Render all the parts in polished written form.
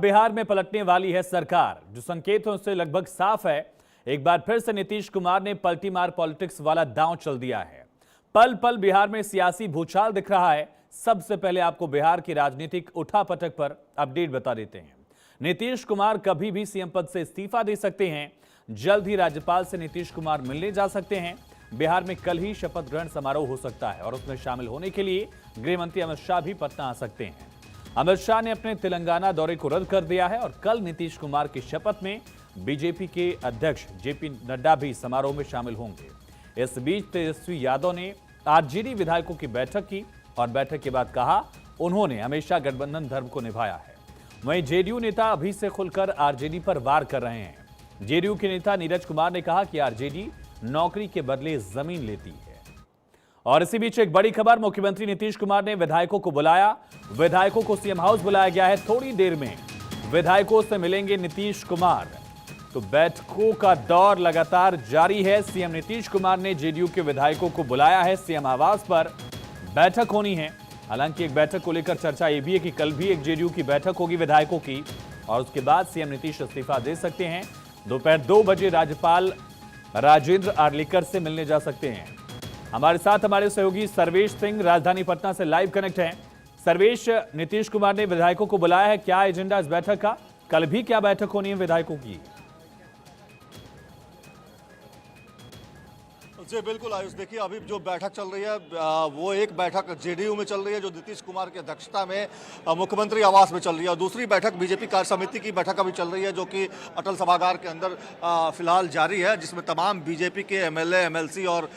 बिहार में पलटने वाली है सरकार, जो संकेतों से लगभग साफ है। एक बार फिर से नीतीश कुमार ने पलटी मार पॉलिटिक्स वाला दांव चल दिया है। पल पल बिहार में सियासी भूचाल दिख रहा है। सबसे पहले आपको बिहार की राजनीतिक उठापटक पर अपडेट बता देते हैं। नीतीश कुमार कभी भी सीएम पद से इस्तीफा दे सकते हैं। जल्द ही राज्यपाल से नीतीश कुमार मिलने जा सकते हैं। बिहार में कल ही शपथ ग्रहण समारोह हो सकता है और उसमें शामिल होने के लिए गृह मंत्री अमित शाह भी पटना आ सकते हैं। अमित शाह ने अपने तेलंगाना दौरे को रद्द कर दिया है और कल नीतीश कुमार की शपथ में बीजेपी के अध्यक्ष जेपी नड्डा भी समारोह में शामिल होंगे। इस बीच तेजस्वी यादव ने आरजेडी विधायकों की बैठक की और बैठक के बाद कहा उन्होंने हमेशा गठबंधन धर्म को निभाया है। वहीं जेडीयू नेता अभी से खुलकर आरजेडी पर वार कर रहे हैं। जेडीयू के नेता नीरज कुमार ने कहा कि आरजेडी नौकरी के बदले जमीन लेती है। और इसी बीच एक बड़ी खबर, मुख्यमंत्री नीतीश कुमार ने विधायकों को बुलाया। विधायकों को सीएम हाउस बुलाया गया है। थोड़ी देर में विधायकों से मिलेंगे नीतीश कुमार। तो बैठकों का दौर लगातार जारी है। सीएम नीतीश कुमार ने जेडीयू के विधायकों को बुलाया है। सीएम आवास पर बैठक होनी है। हालांकि एक बैठक को लेकर चर्चा यह भी है कि कल भी एक जेडीयू की बैठक होगी विधायकों की और उसके बाद सीएम नीतीश इस्तीफा दे सकते हैं। दोपहर 2 बजे राज्यपाल राजेंद्र आर्लेकर से मिलने जा सकते हैं। हमारे साथ हमारे सहयोगी सर्वेश सिंह राजधानी पटना से लाइव कनेक्ट हैं। सर्वेश, नीतीश कुमार ने विधायकों को बुलाया है, क्या एजेंडा इस बैठक का? कल भी क्या बैठक होनी है विधायकों की? जी बिल्कुल आयुष, देखिए अभी जो बैठक चल रही है वो एक बैठक जेडीयू में चल रही है जो नीतीश कुमार की अध्यक्षता में मुख्यमंत्री आवास में चल रही है और दूसरी बैठक बीजेपी कार्य समिति की बैठक अभी चल रही है जो कि अटल सभागार के अंदर फिलहाल जारी है, जिसमें तमाम बीजेपी के एमएलए, एमएलसी और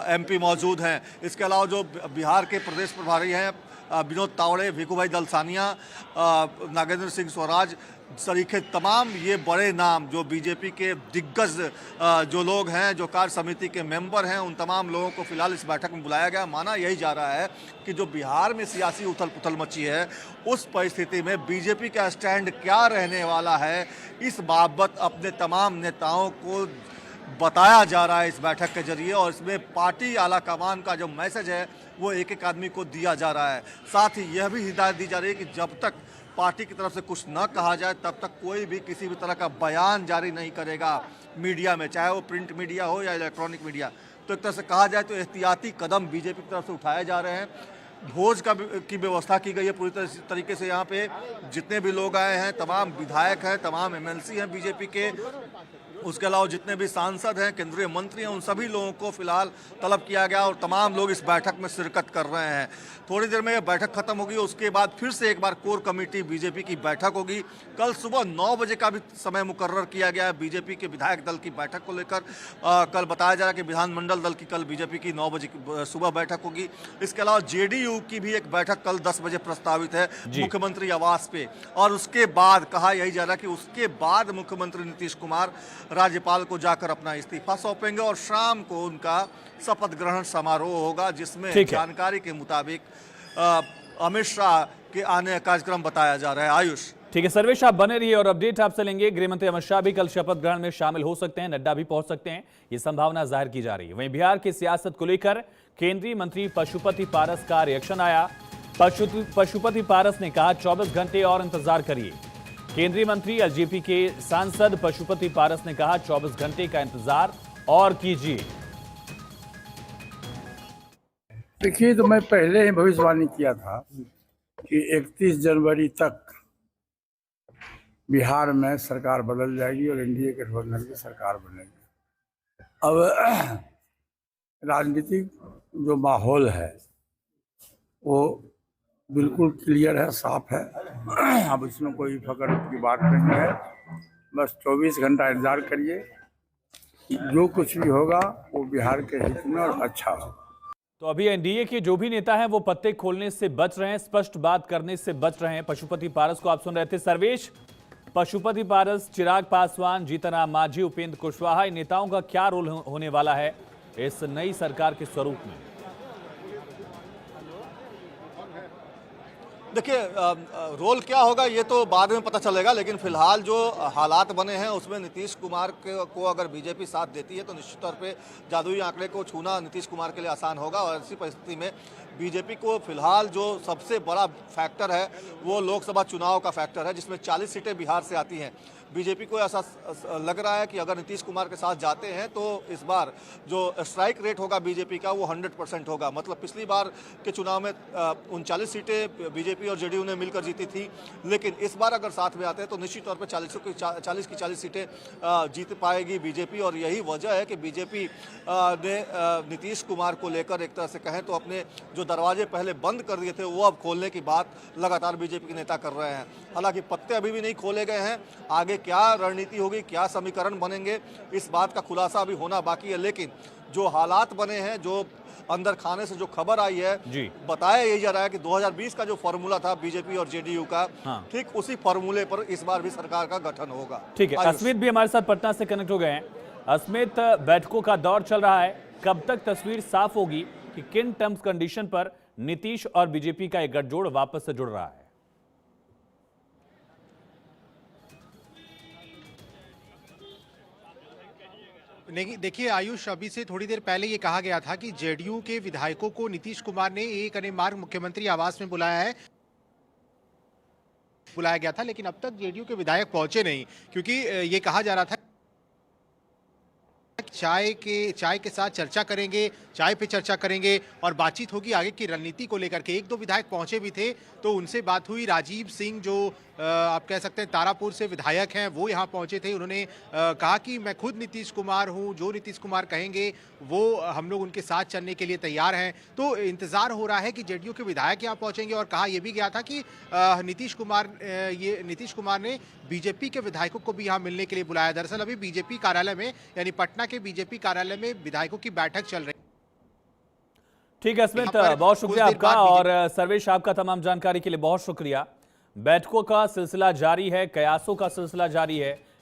एमपी मौजूद हैं। इसके अलावा जो बिहार के प्रदेश प्रभारी हैं विनोद तावड़े, भिखूभाई दलसानिया, नागेंद्र सिंह स्वराज सरीखे तमाम ये बड़े नाम जो बीजेपी के दिग्गज जो लोग हैं, जो कार्य समिति के मेंबर हैं, उन तमाम लोगों को फिलहाल इस बैठक में बुलाया गया। माना यही जा रहा है कि जो बिहार में सियासी उथल पुथल मची है उस परिस्थिति में बीजेपी का स्टैंड क्या रहने वाला है, इस बाबत अपने तमाम नेताओं को बताया जा रहा है इस बैठक के जरिए और इसमें पार्टी आला कमान का जो मैसेज है वो एक एक आदमी को दिया जा रहा है। साथ ही यह भी हिदायत दी जा रही है कि जब तक पार्टी की तरफ से कुछ न कहा जाए तब तक कोई भी किसी भी तरह का बयान जारी नहीं करेगा मीडिया में, चाहे वो प्रिंट मीडिया हो या इलेक्ट्रॉनिक मीडिया। तो एक तरह से कहा जाए तो एहतियाती कदम बीजेपी की तरफ से उठाए जा रहे हैं। भोज की व्यवस्था की गई है पूरी तरीके से। यहाँ पे जितने भी लोग आए हैं, तमाम विधायक हैं, तमाम एमएलसी हैं बीजेपी के, उसके अलावा जितने भी सांसद हैं, केंद्रीय मंत्री हैं, उन सभी लोगों को फिलहाल तलब किया गया और तमाम लोग इस बैठक में शिरकत कर रहे हैं। थोड़ी देर में यह बैठक खत्म होगी, उसके बाद फिर से एक बार कोर कमेटी बीजेपी की बैठक होगी। कल सुबह 9 बजे का भी समय मुकर्रर किया गया है बीजेपी के विधायक दल की बैठक को लेकर। कल बताया जा रहा है कि विधानमंडल दल की कल बीजेपी की 9 बजे सुबह बैठक होगी। इसके अलावा जेडीयू की भी एक बैठक कल 10 बजे प्रस्तावित है मुख्यमंत्री आवास पे और उसके बाद कहा यही जा रहा है कि उसके बाद मुख्यमंत्री नीतीश कुमार राज्यपाल को जाकर अपना इस्तीफा सौंपेंगे और शाम को उनका शपथ ग्रहण समारोह होगा, जिसमें जानकारी के मुताबिक अमित शाह के आने का कार्यक्रम बताया जा रहा है। आयुष, ठीक है सर्वेश, आप बने रहिए और अपडेट आपसे लेंगे। गृह मंत्री अमित शाह भी कल शपथ ग्रहण में शामिल हो सकते हैं, नड्डा भी पहुंच सकते हैं, ये संभावना जाहिर की जा रही है। वहीं बिहार की सियासत को लेकर केंद्रीय मंत्री पशुपति पारस का रिएक्शन आया। पशुपति पारस ने कहा 24 घंटे और इंतजार करिए। केंद्रीय मंत्री एलजेपी के सांसद पशुपति पारस ने कहा 24 घंटे का इंतजार और कीजिए। देखिए, तो मैं पहले ही भविष्यवाणी किया था कि 31 जनवरी तक बिहार में सरकार बदल जाएगी और एनडीए गठबंधन की सरकार बनेगी। अब राजनीतिक जो माहौल है वो बिल्कुल क्लियर है, साफ है। अब इसमें कोई फकर की बात नहीं है। बस 24 घंटा इंतजार करिए, जो कुछ भी होगा वो बिहार के हित में और अच्छा हो। तो अभी एनडीए के जो भी नेता हैं वो पत्ते खोलने से बच रहे हैं, स्पष्ट बात करने से बच रहे हैं। पशुपति पारस को आप सुन रहे थे। सर्वेश, पशुपति पारस, चिराग पासवान, जीतन राम मांझी, उपेंद्र कुशवाहा, इन नेताओं का क्या रोल होने वाला है इस नई सरकार के स्वरूप में? देखिए रोल क्या होगा ये तो बाद में पता चलेगा, लेकिन फिलहाल जो हालात बने हैं उसमें नीतीश कुमार को अगर बीजेपी साथ देती है तो निश्चित तौर पे जादुई आंकड़े को छूना नीतीश कुमार के लिए आसान होगा और ऐसी परिस्थिति में बीजेपी को फिलहाल जो सबसे बड़ा फैक्टर है वो लोकसभा चुनाव का फैक्टर है, जिसमें 40 सीटें बिहार से आती हैं। बीजेपी को ऐसा लग रहा है कि अगर नीतीश कुमार के साथ जाते हैं तो इस बार जो स्ट्राइक रेट होगा बीजेपी का वो 100% होगा। मतलब पिछली बार के चुनाव में 39 सीटें बीजेपी और जेडीयू ने मिलकर जीती थी, लेकिन इस बार अगर साथ में आते हैं तो निश्चित तौर पर 40 की 40 सीटें जीत पाएगी बीजेपी। और यही वजह है कि बीजेपी ने नीतीश कुमार को लेकर एक तरह से कहें तो अपने जो दरवाजे पहले बंद कर दिए थे वो अब खोलने की बात लगातार बीजेपी के नेता कर रहे हैं। हालांकि पत्ते अभी भी नहीं खोले गए हैं, आगे क्या रणनीति होगी, क्या समीकरण बनेंगे, इस बात का खुलासा अभी होना बाकी है। लेकिन जो हालात बने हैं, जो अंदर खाने से जो खबर आई है, बताया यही जा रहा है कि 2020 का जो फॉर्मूला था बीजेपी और जेडीयू का, ठीक उसी फॉर्मूले पर इस बार भी सरकार का गठन होगा। ठीक है, अस्मित भी हमारे साथ पटना से कनेक्ट हो गए हैं। अस्मित, बैठकों का दौर चल रहा है, कब तक तस्वीर साफ होगी कि किन टर्म्स कंडीशन पर नीतीश और बीजेपी का एक गठजोड़ वापस से जुड़ रहा है? नहीं, देखिए आयुष, अभी से थोड़ी देर पहले ये कहा गया था कि जेडीयू के विधायकों को नीतीश कुमार ने एक मार्ग मुख्यमंत्री आवास में बुलाया गया था, लेकिन अब तक जेडीयू के विधायक पहुंचे नहीं, क्योंकि ये कहा जा रहा था चाय के साथ चर्चा करेंगे, चाय पे चर्चा करेंगे और बातचीत होगी आगे की रणनीति को लेकर के। एक दो विधायक पहुंचे भी थे तो उनसे बात हुई। राजीव सिंह जो आप कह सकते हैं तारापुर से विधायक हैं, वो यहाँ पहुंचे थे। उन्होंने कहा कि मैं खुद नीतीश कुमार हूँ, जो नीतीश कुमार कहेंगे वो हम लोग उनके साथ चलने के लिए तैयार हैं। तो इंतजार हो रहा है कि जेडीयू के विधायक यहाँ पहुंचेंगे। और कहा यह भी गया था कि नीतीश कुमार ने बीजेपी के विधायकों को भी यहाँ मिलने के लिए बुलाया। दरअसल अभी बीजेपी कार्यालय में, यानी पटना के बीजेपी कार्यालय में विधायकों की बैठक चल रही है। ठीक है अस्मित, बहुत शुक्रिया आपका, और सर्वेश आपका तमाम जानकारी के लिए बहुत शुक्रिया। बैठकों का सिलसिला जारी है, कयासों का सिलसिला जारी है